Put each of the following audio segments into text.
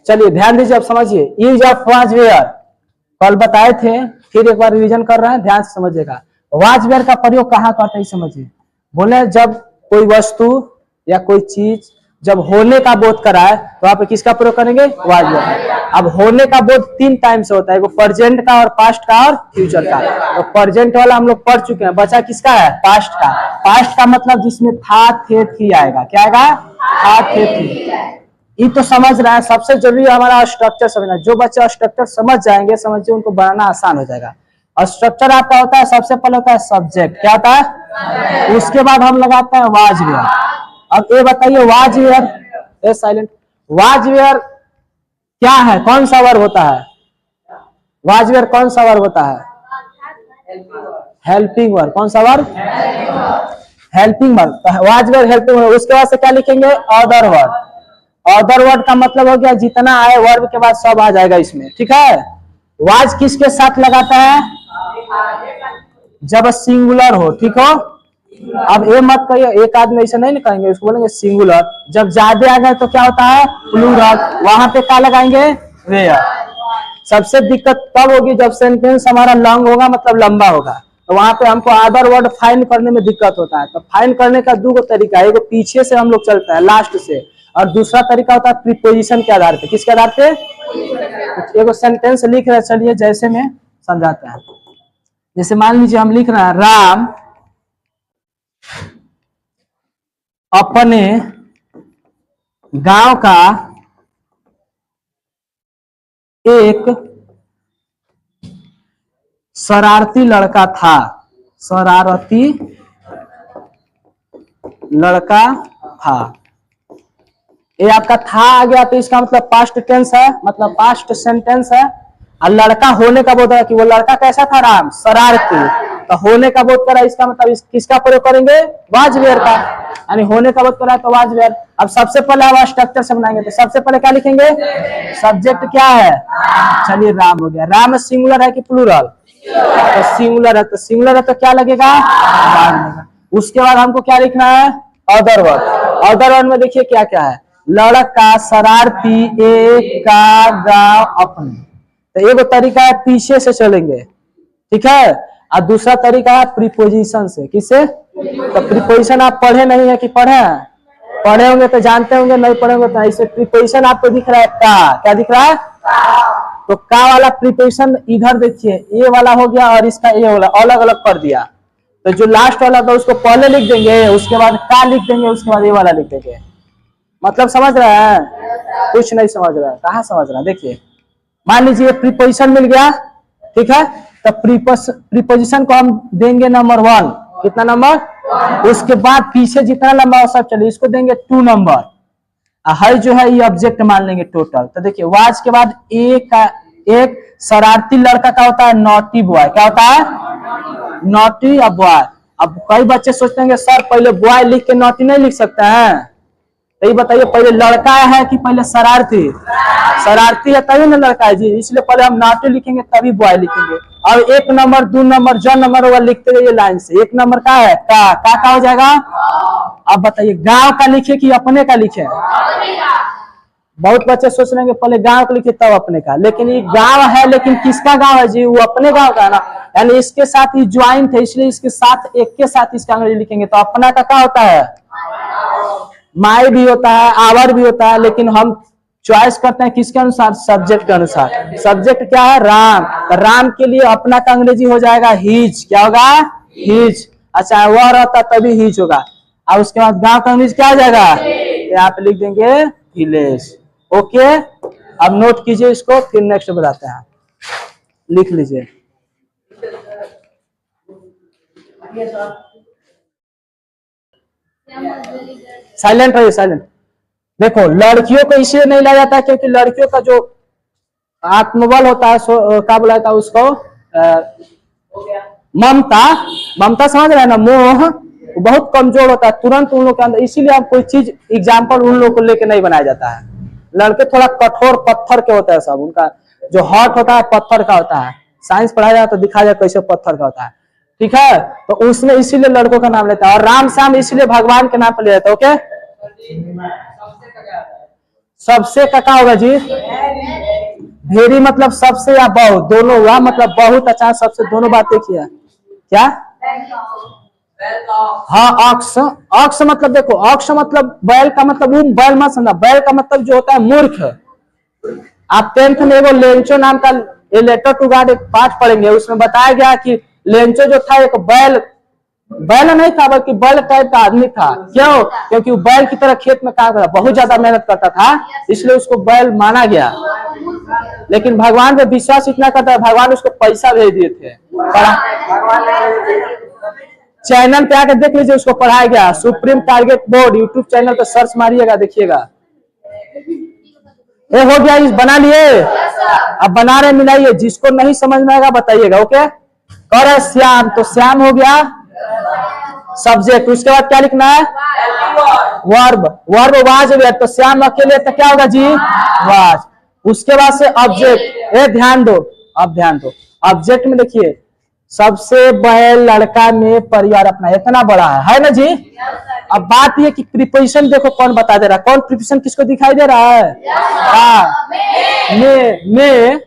चलिए ध्यान दीजिए, अब समझिए। यूज ऑफ वाज वेयर कल बताए थे, फिर एक बार रिवीजन कर रहे हैं, ध्यान से समझिएगा। वाज वेयर का प्रयोग कहाँ करते हैं समझिए। बोले जब कोई वस्तु या कोई चीज जब होने का बोध कराए तो आप किसका प्रयोग करेंगे? Was were. अब होने का बोध 3 टाइम से होता है, वो प्रेजेंट का और पास्ट का और फ्यूचर का। तो प्रेजेंट वाला हम लोग पढ़ चुके हैं, बचा किसका है? पास्ट का। पास्ट का मतलब जिसमें था, थे, थी आएगा। क्या आएगा? था, थे, थी। ये तो समझ रहा है। सबसे जरूरी हमारा स्ट्रक्चर समझना। जो बच्चे स्ट्रक्चर समझ जाएंगे, समझिए उनको बनाना आसान हो जाएगा। और स्ट्रक्चर आपका होता है, सबसे पहले होता है सब्जेक्ट। क्या होता है? उसके बाद हम लगाते हैं वाज वेयर। अब ये बताइए was were, silent, was were क्या है? कौन सा वर्ब होता है? वाज वेयर कौन सा वर्ब होता है? Helping verb. कौन सा verb? Helping verb. Was were helping verb. उसके बाद से क्या लिखेंगे? Other word. अदर वर्ड का मतलब हो गया जितना आए वर्ब के बाद सब आ जाएगा इसमें, ठीक है। वाज किसके साथ लगाता है? जब सिंगुलर हो, ठीक हो। अब ये मत कहिए, एक आदमी ऐसा नहीं कहेंगे, उसको बोलेंगे सिंगुलर। जब ज्यादा आ गए तो क्या होता है? प्लूरल। वहां पे क्या लगाएंगे? वेयर। सबसे दिक्कत तब होगी जब सेंटेंस हमारा लॉन्ग होगा, मतलब लंबा होगा, तो वहां पे हमको अदर वर्ड फाइंड करने में दिक्कत होता है। तो फाइंड करने का 2 तरीका है, एक पीछे से हम लोग चलता है लास्ट से, और दूसरा तरीका होता है प्रीपोजिशन के आधार पे। किसके आधार पे? एक सेंटेंस लिख रहे, चलिए जैसे में समझाते हैं। जैसे मान लीजिए हम लिख रहे हैं राम अपने गांव का एक शरारती लड़का था। शरारती लड़का था। ये आपका था आ गया तो इसका मतलब पास्ट टेंस है, मतलब पास्ट सेंटेंस है। और लड़का होने का बोध है कि वो लड़का कैसा था? राम, शरारती। तो होने का बोध करा, इसका मतलब किसका प्रयोग करेंगे? वाज वेयर का। यानी होने का बोध करा तो वाज वेयर। अब सबसे पहले आप स्ट्रक्चर से बनाएंगे, तो सबसे पहले क्या लिखेंगे? सब्जेक्ट क्या है? चलिए राम हो गया। राम सिंगुलर है कि प्लूरल? तो सिंगुलर है, तो सिंगुलर है तो क्या लगेगा? उसके बाद हमको क्या लिखना है? Other word. अदर वर्ड में देखिए क्या क्या है? लड़का, शरारती, एक का, गांव, अपने। तो एक तरीका है पीछे से चलेंगे, ठीक है। और दूसरा तरीका है प्रीपोजिशन से। किससे? तो प्रीपोजिशन आप पढ़े नहीं है कि पढ़े हैं? पढ़े होंगे तो जानते होंगे, नहीं पढ़े होंगे तो ऐसे। प्रीपोजिशन आपको दिख रहा है का, क्या दिख रहा है? तो का वाला प्रीपोजिशन इधर देखिए, ए वाला हो गया और इसका ए वाला अलग अलग कर दिया। तो जो लास्ट वाला था उसको पहले लिख देंगे, उसके बाद का लिख देंगे, उसके बाद ए वाला लिख देंगे। मतलब समझ रहे हैं? कुछ नहीं समझ रहा है? कहाँ समझ रहा है? देखिए मान लीजिए प्रीपोजिशन मिल गया, ठीक है। तो प्रीपोजिशन को हम देंगे नंबर 1। कितना नंबर? उसके बाद पीछे जितना लंबा हो सब चलिए इसको देंगे 2 नंबर। हर जो है ये ऑब्जेक्ट मान लेंगे टोटल। तो देखिए वाज के बाद एक शरारती लड़का का होता है नॉटी बॉय। क्या होता है? नॉटी और बॉय। अब कई बच्चे सोचते हैं सर पहले बॉय लिख के नॉटी नहीं लिख सकते हैं। तो ये बताइए पहले लड़का है कि पहले शरारती? शरारती है तभी ना लड़का है जी, इसलिए पहले हम नॉटी लिखेंगे तभी बॉय लिखेंगे। और 1 नंबर 2 नंबर जो नंबर होगा लिखते रहिए लाइन से। 1 नंबर का है का हो जाएगा। अब बताइए गांव का लिखे कि अपने का लिखे? बहुत बच्चे सोच रहे हैं पहले गांव का लिखे तब अपने का, लेकिन ये गांव है लेकिन किसका गांव है जी? वो अपने गांव का है ना। यानी इसके साथ ही ज्वाइंट है, इसलिए इसके साथ एक के साथ इसका अंग्रेजी लिखेंगे। तो अपना का क्या होता है? माई भी होता है, आवर भी होता है, लेकिन हम चॉइस करते हैं किसके अनुसार? सब्जेक्ट के अनुसार। सब्जेक्ट क्या है? राम। तो राम के लिए अपना का अंग्रेजी हो जाएगा हिज। क्या होगा? हिज। अच्छा वह रहता तभी हिज होगा। और उसके बाद गांव का अंग्रेजी क्या हो जाएगा? यहाँ पे लिख देंगे विलेज। ओके, अब नोट कीजिए इसको, फिर नेक्स्ट बताते हैं। लिख लीजिए। साइलेंट रहिए, साइलेंट। देखो लड़कियों को इसलिए नहीं लाया जाता क्योंकि लड़कियों का जो आत्मबल होता है, क्या बोला था उसको? ममता। ममता समझ रहे हैं ना? मोह बहुत कमजोर होता है तुरंत उन लोग के अंदर, इसीलिए आप कोई चीज एग्जाम्पल उन लोग को लेके नहीं बनाया जाता है। लड़के थोड़ा कठोर पत्थर के होता है सब, उनका जो हार्ट होता है पत्थर का होता है। साइंस पढ़ाया जाए तो दिखाया जाए कैसे पत्थर का होता है, ठीक है। तो उसमें इसीलिए लड़कों का नाम लेता है। और राम श्याम इसलिए भगवान के नाम पर ले जाता है। ओके, सबसे का क्या होगा जी? वेरी मतलब सबसे या बहुत, दोनों हुआ, मतलब बहुत अच्छा सबसे, दोनों बातें किया क्या? हाँ अक्ष, अक्ष मतलब देखो, अक्ष मतलब बैल का मतलब, वो बैल मत समझना, बैल का मतलब जो होता है मूर्ख। आप 10th में वो लेंचो नाम का ए लेटर टू गॉड एक पाठ पढ़ेंगे, उसमें बताया गया कि लेंचो जो था एक बैल, बैल नहीं था बल्कि बैल टाइप का आदमी था। क्यों? क्योंकि वो बैल की तरह खेत में काम करता, बहुत ज्यादा मेहनत करता था, इसलिए उसको बैल माना गया। लेकिन भगवान पे विश्वास इतना करता है, भगवान उसको पैसा भेज दिए थे। चैनल पे आकर देख लीजिए, उसको पढ़ाया गया, supreme target board YouTube channel पे सर्च मारिएगा, देखिएगा। ये हो गया, इस बना लिए, अब बना रहे मिलाइए, जिसको नहीं समझ में आएगा बताइएगा। ओके, कह रहे श्याम, तो श्याम हो गया सब्जेक्ट, उसके बाद क्या लिखना है? वर्ब, वर्ब वाज हो गया, तो श्याम अकेले तो क्या होगा जी? वाज। उसके बाद से ऑब्जेक्ट, ये ध्यान दो, अब ध्यान दो, ऑब्जेक्ट में देखिए, सबसे बड़े लड़का में परिवार अपना, इतना बड़ा है ना जी? अब बात ये कि प्रीपोजिशन देखो कौन बता दे रहा है, कौन प्रीपोजिशन किसको दिखाई दे रहा है? में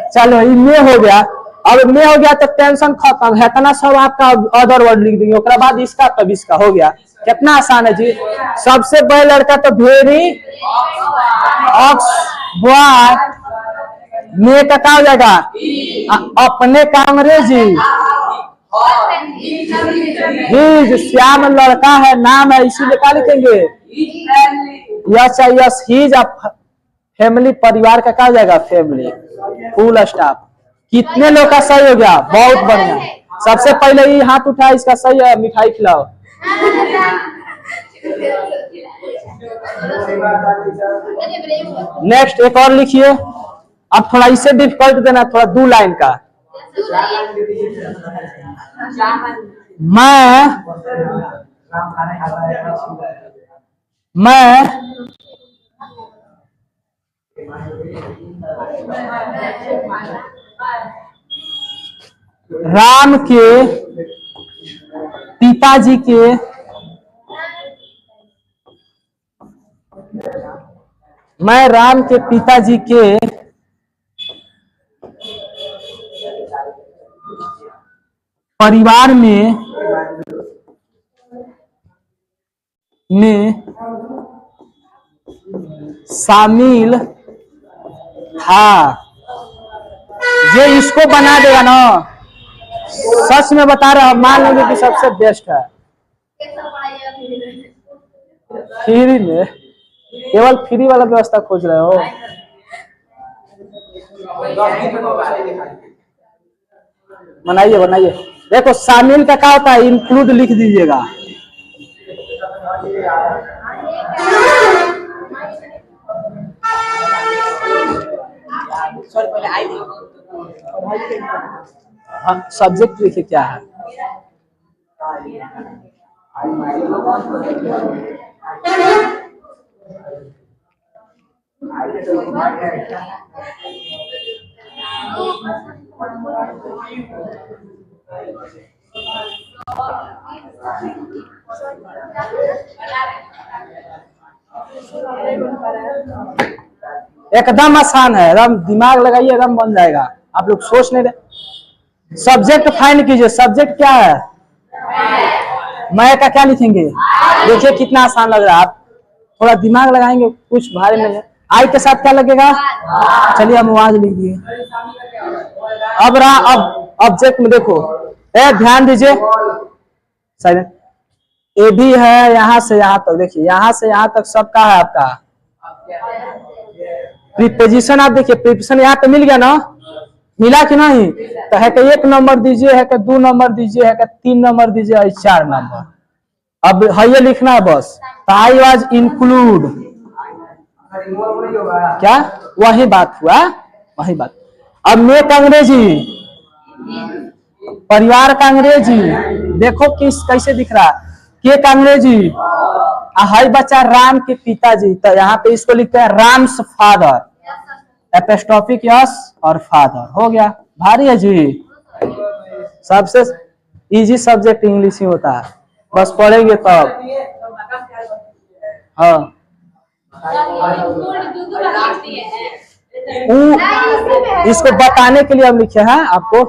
चलो ये में हो गया, अब में हो गया तो टेंशन खत्म है, इतना सब आपका अदर वर्ड लिख देंगे, उसके बाद इसका तब इसका हो गया, कितना आसान है जी। सबसे बड़े लड़का तो वेरी ऑक्स बॉय, में का क्या हो जाएगा? अपने का अंग्रेजी, हिज, श्याम लड़का है, नाम है, इसीलिए क्या लिखेंगे? यस यस, हिज, फैमिली परिवार का क्या हो जाएगा? Family, full stop. कितने लोग का सही हो गया? बहुत बढ़िया। सबसे पहले ही हाथ उठा, इसका सही है, मिठाई खिलाओ। नेक्स्ट एक और लिखिए, अब थोड़ा इसे डिफिकल्ट देना, थोड़ा 2 लाइन का। मैं राम के पिताजी के मैं राम के पिताजी के परिवार में शामिल था। ये इसको बना देगा ना, सच में बता रहा हूं, मान लीजिए कि सबसे बेस्ट है। फ्री में, केवल फ्री वाला व्यवस्था खोज रहे हो? बनाइए बनाइए, देखो शामिल का क्या होता है? इंक्लूड लिख दीजिएगा। हाँ, सब्जेक्ट लिखिए क्या है? एकदम आसान है, एकदम दिमाग लगाइए, एकदम बन जाएगा। आप लोग सोच नहीं रहे। सब्जेक्ट फाइंड कीजिए, सब्जेक्ट क्या है? मैं का क्या लिखेंगे? देखिए कितना आसान लग रहा है, आप थोड़ा दिमाग लगाएंगे, कुछ भारी नहीं है। आई के साथ क्या लगेगा? चलिए हम आवाज लिख दिए। अब रहा, अब ऑब्जेक्ट में देखो, ध्यान दीजिए, साइलेंट, ए भी है, यहां से यहां तक देखिए, यहां से यहां तक सबका है आपका प्रीपोजिशन। आप देखिए प्रीपोजिशन यहाँ पे मिल गया ना, मिला कि नहीं? तो है कि 1 नंबर दीजिए, है कि 2 नंबर दीजिए, है कि 3 नंबर दीजिए, और 4 नंबर। अब है ये लिखना है बस, तो आई वाज इंक्लूड, क्या वही बात हुआ, वही बात। अब मैं का अंग्रेजी, परिवार का अंग्रेजी, देखो किस कैसे दिख रहा है, के का अंग्रेजी, हाई बच्चा राम के पिताजी, तो यहाँ पे इसको लिखते हैं राम्स फादर, एपोस्ट्रोफिक यस और फादर, हो गया। भारी है जी, सबसे इजी सब्जेक्ट इंग्लिश ही होता है, बस पढ़ेंगे तब। हाँ इसको बताने के लिए हम लिखे हैं आपको।